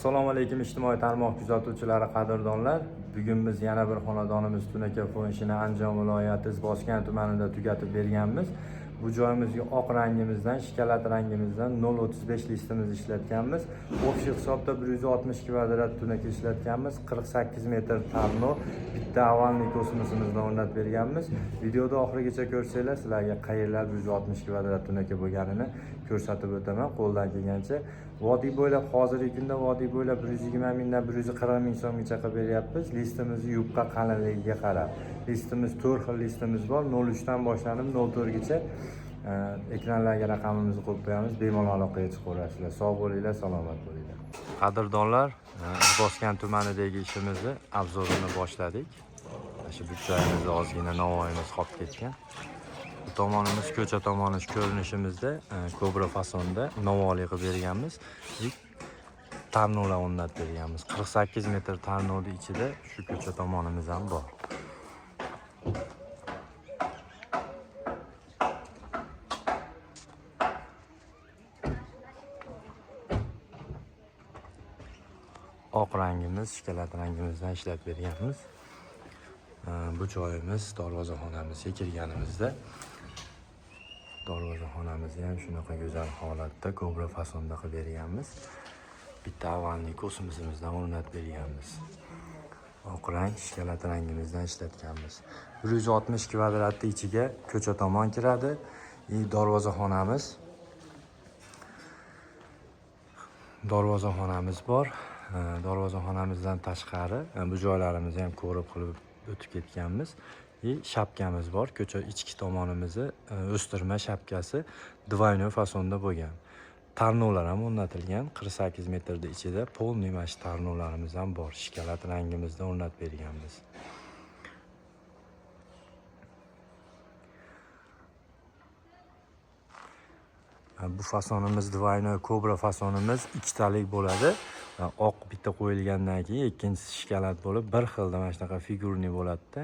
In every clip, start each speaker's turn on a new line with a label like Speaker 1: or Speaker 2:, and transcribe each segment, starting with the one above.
Speaker 1: Assalomu alaykum ijtimoiy tarmoq kuzatuvchilari, qadrdonlar. Bugun biz yana bir xonadonimiz Tunaka fonishini Andijon viloyati Izboskan tumanida tugatib berganmiz. Bu joyimizga oq rangimizdan, shikolat rangimizdan 0.35 listimizni ishlatganmiz. O'xshi hisobda 160 kvadrat tunaka ishlatganmiz. 48 metr tarno, bitta avalniy kosmosimizdan o'rnatib berganmiz. Videoda oxirigacha ko'rsanglar, sizlarga qayerlar 160 kvadrat tunaka bo'lganini ko'rsatib o'taman qo'ldan kelgancha. Vodiy bo'ylab hozirgi kunda vodiy bo'ylab 120 mingdan 140 ming so'mgacha qilib beryapmiz. Listimizni yupqa qalinligiga qarab. Listimiz 4 xil listimiz bor. 03 dan boshlanib 04 gacha ekranlarga raqamimizni qo'yib qo'yamiz. Bemalol aloqaga chiqaverasizlar. Sog' bo'linglar, salomat bo'linglar. Qadrdonlar, Izboskan tumanidagi ishimizni obzorini boshladik. Shu joyimizda ozgina navoiyimiz qolib ketgan. Bu tomonimiz ko'cha tomoni ko'rinishimizda kobra fasonda novoli qilib berganmiz. Tarnolar o'rnatib berganmiz. 48 metr tarnoni ichida shu ko'cha tomonimiz ham bor. Oq rangimiz, shikolat rangimizdan ishlab berganmiz. Bu joyimiz darvozaxonamizga kirganimizda darvozaxonamizni ham shunaqa go'zal holatda kobra fasonda qilib berganmiz. Bitta avalniy kosmosimizdan o'rnatib berganmiz. Oq rang, shikolat rangimizdan ishlatganmiz. 160 kvadratni ichiga ko'cha tomon kiradi. Darvozaxonamiz bor. Darvozaxonamizdan tashqari bu joylarimizni ham ko'rib qilib o'tib ketganmiz. Shapkamiz bor. Ko'cha ichki tomonimizni o'stirma shapkasi двойной fasonda bo'lgan. Tarnolar ham o'rnatilgan. 48 metrda ichida polniy mash tarnolarimiz ham bor. Shikolat rangimizda o'rnatib berganmiz. Bu fasonimiz двойной kobra fasonimiz ikkitalik bo'ladi. Oq bitta qo'yilgandan keyin ikkinchisi shikolat bo'lib, bir xilda mana shunaqa figurniy bo'ladi-da.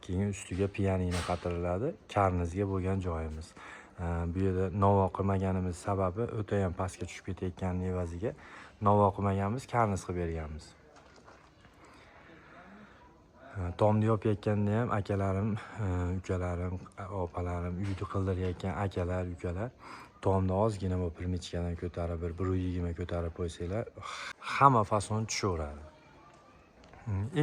Speaker 1: Keyin ustiga pianino qatiriladi. Karnizga bo'lgan joyimiz. Bu yerda novo qilmaganimiz sababi o'ta ham pastga tushib ketayotgan evaziga novo qilmaganmiz, karniz qilib berganmiz. Tomni yopayotganda ham akalarim, ukalarim, opalarim, uyni qildirayotgan akalar, ukalar tomni ozgina bu pirmichkadan ko'tarib 120 ko'tarib qo'ysanglar, hamma fason tushaveradi.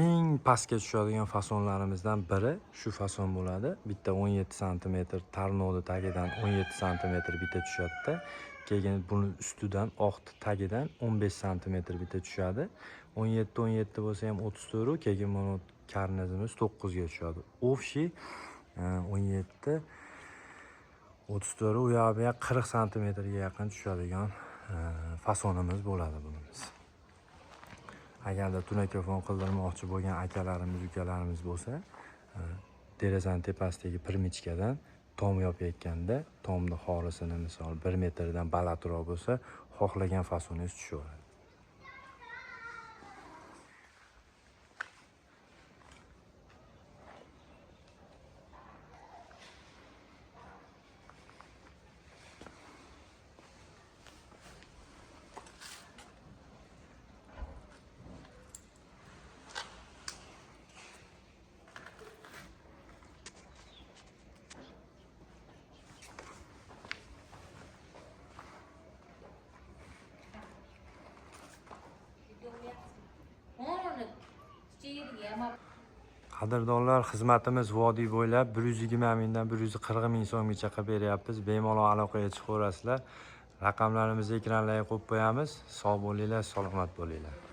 Speaker 1: Eng pastga tushadigan fasonlarimizdan biri shu fason bo'ladi. Bitta 17 sm tarnoni tagidan 17 sm bitta tushadi-da. Keyin buni ustidan oq tagidan 15 sm bitta tushadi. 17 bo'lsa ham 34, keyin buni karnizimiz 9 ga tushadi. O'xshi 17 34 u yoqqa 40 sm ga yaqin tushadigan fasonimiz bo'ladi bunimiz. Agarda tunaka fon qildirmoqchi bo'lgan akalarimiz, ukalarimiz bo'lsa, derazaning tepasidagi pirmichkadan tom yopayotganda, tomni xorisini misol 1 metrdan balandroq bo'lsa, xohlagan fasoningiz tushaveradi. Qadrdonlar, xizmatimiz vodiy bo'ylab 120 mingdan 140 ming so'mgacha qilib beryapmiz. Bemalol aloqaga chiqaverasizlar. Raqamlarimizni ekranlarga qo'yib qo'yamiz. Sog' bo'linglar, salomat bo'linglar.